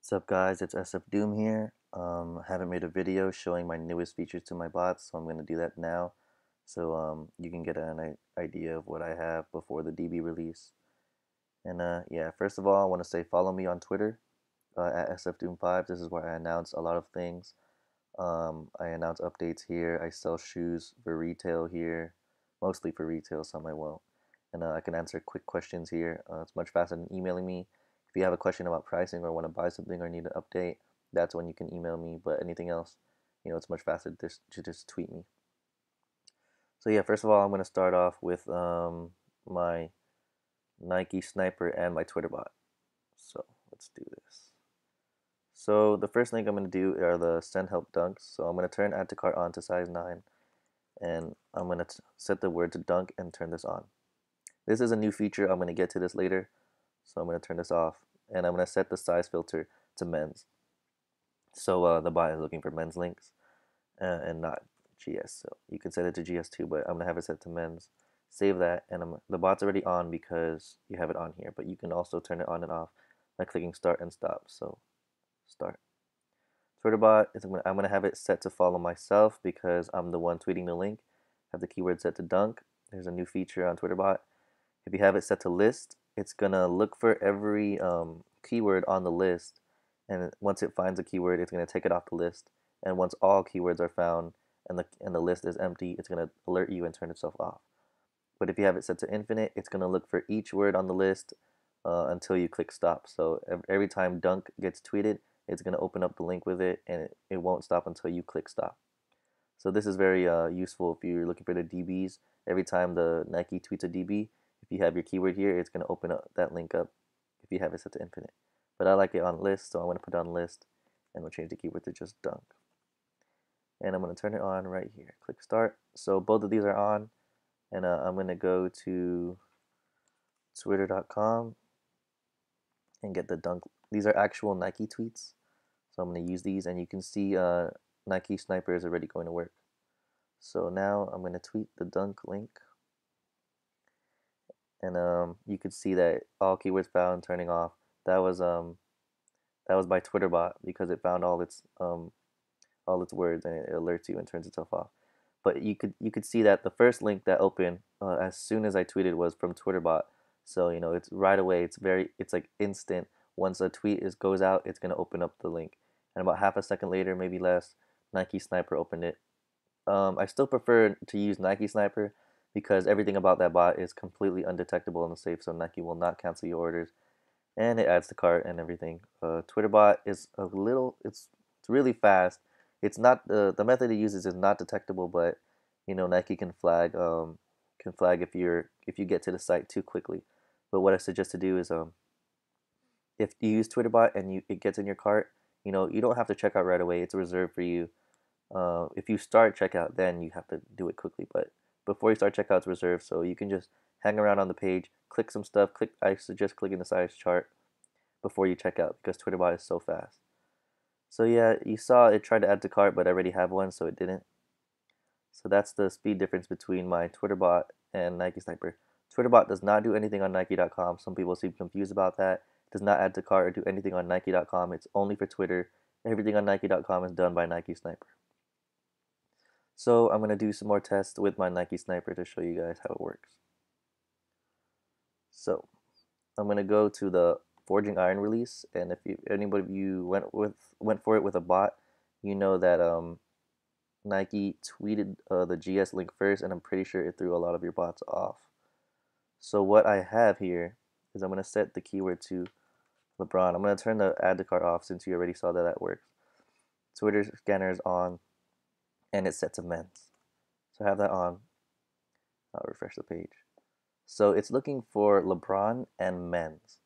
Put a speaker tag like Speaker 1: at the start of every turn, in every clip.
Speaker 1: What's up guys, it's SF Doom here. I haven't made a video showing my newest features to my bots, so I'm going to do that now. So you can get an idea of what I have before the DB release. And yeah, first of all, I want to say follow me on Twitter at SFDoom5. This is where I announce a lot of things. I announce updates here. I sell shoes for retail here, mostly for retail, some I won't. And I can answer quick questions here. It's much faster than emailing me. If you have a question about pricing or want to buy something or need an update, that's when you can email me. But anything else, it's much faster to just tweet me. So yeah, first of all, I'm going to start off with my Nike Sniper and my Twitter bot. So let's do this. So the first thing I'm going to do are the send help dunks. So I'm going to turn add to cart on to size 9, and I'm going to set the word to dunk and turn this on. This is a new feature. I'm going to get to this later. So I'm going to turn this off, and I'm going to set the size filter to men's. So the bot is looking for men's links and not GS. So you can set it to GS too, but I'm going to have it set to men's. Save that, and the bot's already on because you have it on here, but you can also turn it on and off by clicking start and stop. So start. TwitterBot is I'm gonna have it set to follow myself because I'm the one tweeting the link. Have the keyword set to dunk. There's a new feature on TwitterBot. If you have it set to list, it's gonna look for every keyword on the list, and once it finds a keyword, it's gonna take it off the list. And once all keywords are found and the list is empty, it's gonna alert you and turn itself off. But if you have it set to infinite, it's gonna look for each word on the list until you click stop. So every time dunk gets tweeted, it's going to open up the link with it, and it won't stop until you click stop. So this is very useful if you're looking for the DBs. Every time the Nike tweets a DB, if you have your keyword here, it's going to open up that link up if you have it set to infinite. But I like it on list, so I'm going to put it on list, and we'll change the keyword to just dunk. And I'm going to turn it on right here. Click start. So both of these are on, and I'm going to go to twitter.com and get the dunk. These are actual Nike tweets. So I'm going to use these, and you can see Nike Sniper is already going to work. So now I'm going to tweet the dunk link, and you can see that all keywords found turning off. That was by TwitterBot because it found all its words, and it alerts you and turns itself off. But you could see that the first link that opened as soon as I tweeted was from TwitterBot. So it's right away. It's like instant. Once a tweet goes out, it's gonna open up the link, and about half a second later, maybe less, Nike Sniper opened it. I still prefer to use Nike Sniper because everything about that bot is completely undetectable and safe, so Nike will not cancel your orders, and it adds to cart and everything. TwitterBot is it's really fast. It's not the method it uses is not detectable, but Nike can flag if you get to the site too quickly. But what I suggest to do is if you use TwitterBot and it gets in your cart, you don't have to check out right away. It's reserved for you. If you start checkout, then you have to do it quickly. But before you start checkout, it's reserved, so you can just hang around on the page, click some stuff. I suggest clicking the size chart before you check out because TwitterBot is so fast. So yeah, you saw it tried to add to cart, but I already have one, so it didn't. So that's the speed difference between my TwitterBot and Nike Sniper. TwitterBot does not do anything on Nike.com. Some people seem confused about that. It does not add to cart or do anything on Nike.com. It's only for Twitter. Everything on Nike.com is done by Nike Sniper. So I'm going to do some more tests with my Nike Sniper to show you guys how it works. So I'm going to go to the Forging Iron release, and if anybody of you went for it with a bot, you know that Nike tweeted the GS link first, and I'm pretty sure it threw a lot of your bots off. So what I have here is I'm going to set the keyword to LeBron. I'm going to turn the add to cart off since you already saw that works. Twitter scanner is on, and it's set to men's. So I have that on. I'll refresh the page. So it's looking for LeBron and men's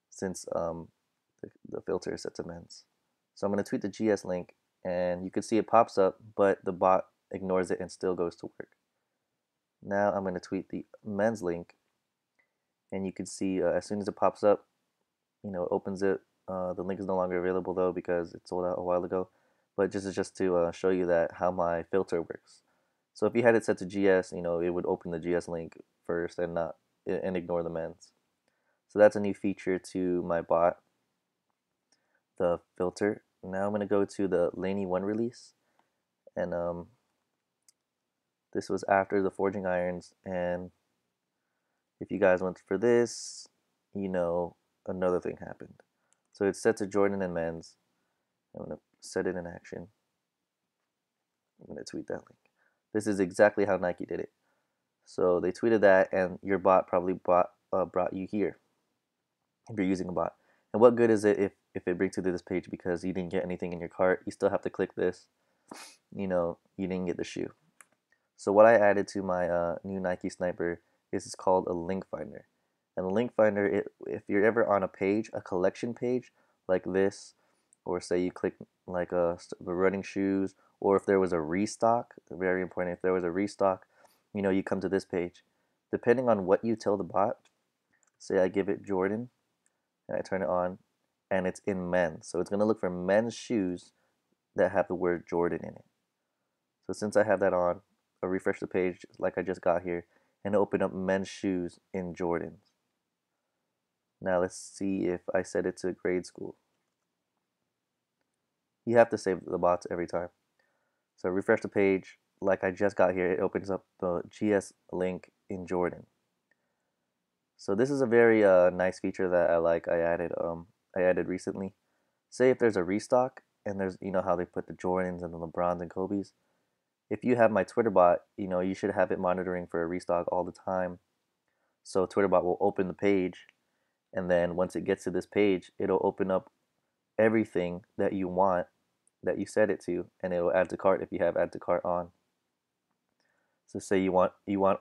Speaker 1: since the filter is set to men's. So I'm going to tweet the GS link, and you can see it pops up, but the bot ignores it and still goes to work. Now I'm going to tweet the men's link, and you can see as soon as it pops up, it opens it. The link is no longer available though because it sold out a while ago. But just to show you that how my filter works. So if you had it set to GS, it would open the GS link first and ignore the men's. So that's a new feature to my bot. the filter. Now I'm going to go to the Laney 1 release, and this was after the forging irons, and if you guys went for this, you know, another thing happened. So it's set to Jordan and men's. I'm going to set it in action. I'm going to tweet that link. This is exactly how Nike did it. So they tweeted that, and your bot probably brought you here if you're using a bot. And what good is it if it brings you to this page because you didn't get anything in your cart? You still have to click this. You know, you didn't get the shoe. So what I added to my new Nike Sniper is it's called a link finder. And the link finder, if you're ever on a page, a collection page like this, or say you click like the running shoes, or if there was a restock, very important, if there was a restock, you know, you come to this page. Depending on what you tell the bot, say I give it Jordan, and I turn it on, and it's in men's. So it's going to look for men's shoes that have the word Jordan in it. So since I have that on, I'll refresh the page like I just got here, and open up men's shoes in Jordans. Now let's see if I set it to grade school. You have to save the bots every time. So refresh the page like I just got here. It opens up the GS link in Jordan. So this is a very nice feature that I like. I added recently. Say if there's a restock and there's, you know how they put the Jordans and the LeBrons and Kobe's. If you have my Twitter bot, you know, you should have it monitoring for a restock all the time. So Twitterbot will open the page, and then once it gets to this page, it'll open up everything that you want that you set it to, and it'll add to cart if you have add to cart on. So say you want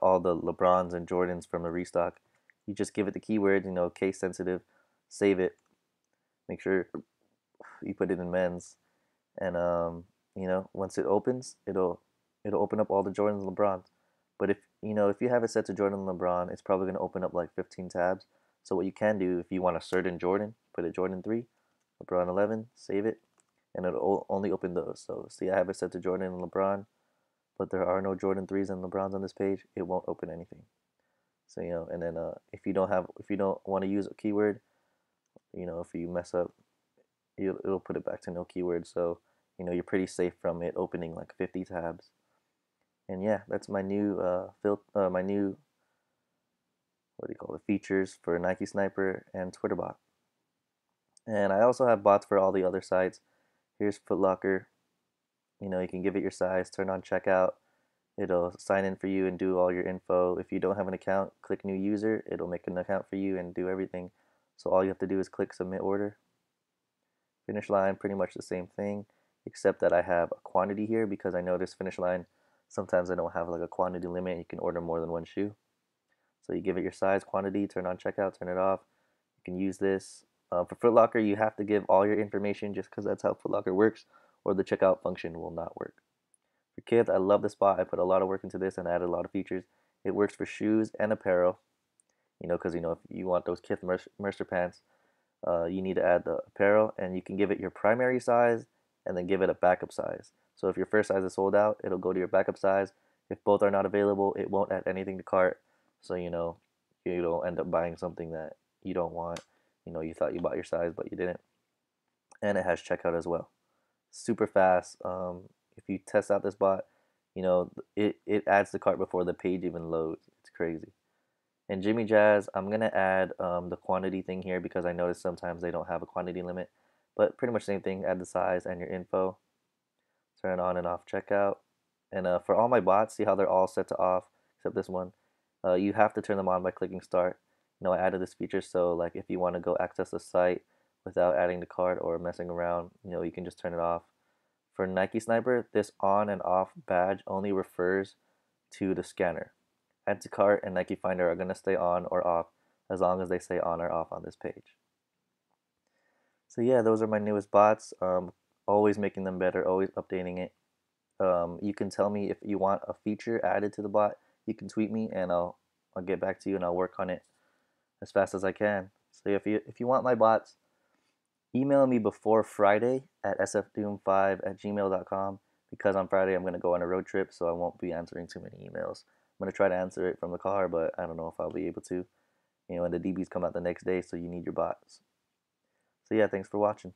Speaker 1: all the LeBrons and Jordans from the restock, you just give it the keyword, you know, case sensitive, save it, make sure you put it in men's, and you know, once it opens, it'll open up all the Jordans and LeBrons. But if you know if you have it set to Jordan and LeBron, it's probably going to open up like 15 tabs. So what you can do if you want a certain Jordan, put it Jordan 3, LeBron 11, save it, and it'll only open those. So see, I have it set to Jordan and LeBron, but there are no Jordan 3s and LeBrons on this page. It won't open anything. So you know, and then if you don't want to use a keyword, you know, if you mess up, it'll put it back to no keyword. So you know, you're pretty safe from it opening like 50 tabs. And yeah, that's my new my new, what do you call it, features for Nike Sniper and TwitterBot. And I also have bots for all the other sites. Here's Foot Locker. You know, you can give it your size, turn on checkout. It'll sign in for you and do all your info. If you don't have an account, click new user. It'll make an account for you and do everything. So all you have to do is click submit order. Finish line, pretty much the same thing, except that I have a quantity here because I noticed Finish line, sometimes I don't have like a quantity limit. You can order more than one shoe. So you give it your size, quantity, turn on checkout, turn it off. You can use this. For Foot Locker, you have to give all your information just because that's how Foot Locker works, or the checkout function will not work. For kids, I love this spot. I put a lot of work into this and added a lot of features. It works for shoes and apparel. You know, because you know if you want those Kith Mercer pants, you need to add the apparel, and you can give it your primary size and then give it a backup size. So if your first size is sold out, it'll go to your backup size. If both are not available, it won't add anything to cart. So you know, you don't end up buying something that you don't want. You know, you thought you bought your size, but you didn't. And it has checkout as well. Super fast. If you test out this bot, you know, it adds the cart before the page even loads. It's crazy. And Jimmy Jazz, I'm gonna add the quantity thing here because I noticed sometimes they don't have a quantity limit. But pretty much same thing. Add the size and your info. Turn on and off checkout. And for all my bots, see how they're all set to off except this one. You have to turn them on by clicking start. You know, I added this feature so like if you want to go access the site without adding the card or messing around, you know, you can just turn it off. For Nike Sniper, this on and off badge only refers to the scanner. Add to cart and Nike Finder are going to stay on or off as long as they say on or off on this page. So yeah, those are my newest bots. Always making them better, always updating it. You can tell me if you want a feature added to the bot. You can tweet me and I'll get back to you and I'll work on it as fast as I can. So if you want my bots, email me before Friday at sfdoom5@gmail.com because on Friday I'm going to go on a road trip, so I won't be answering too many emails. I'm going to try to answer it from the car, but I don't know if I'll be able to. You know, and the DBs come out the next day, so you need your bots. So yeah, thanks for watching.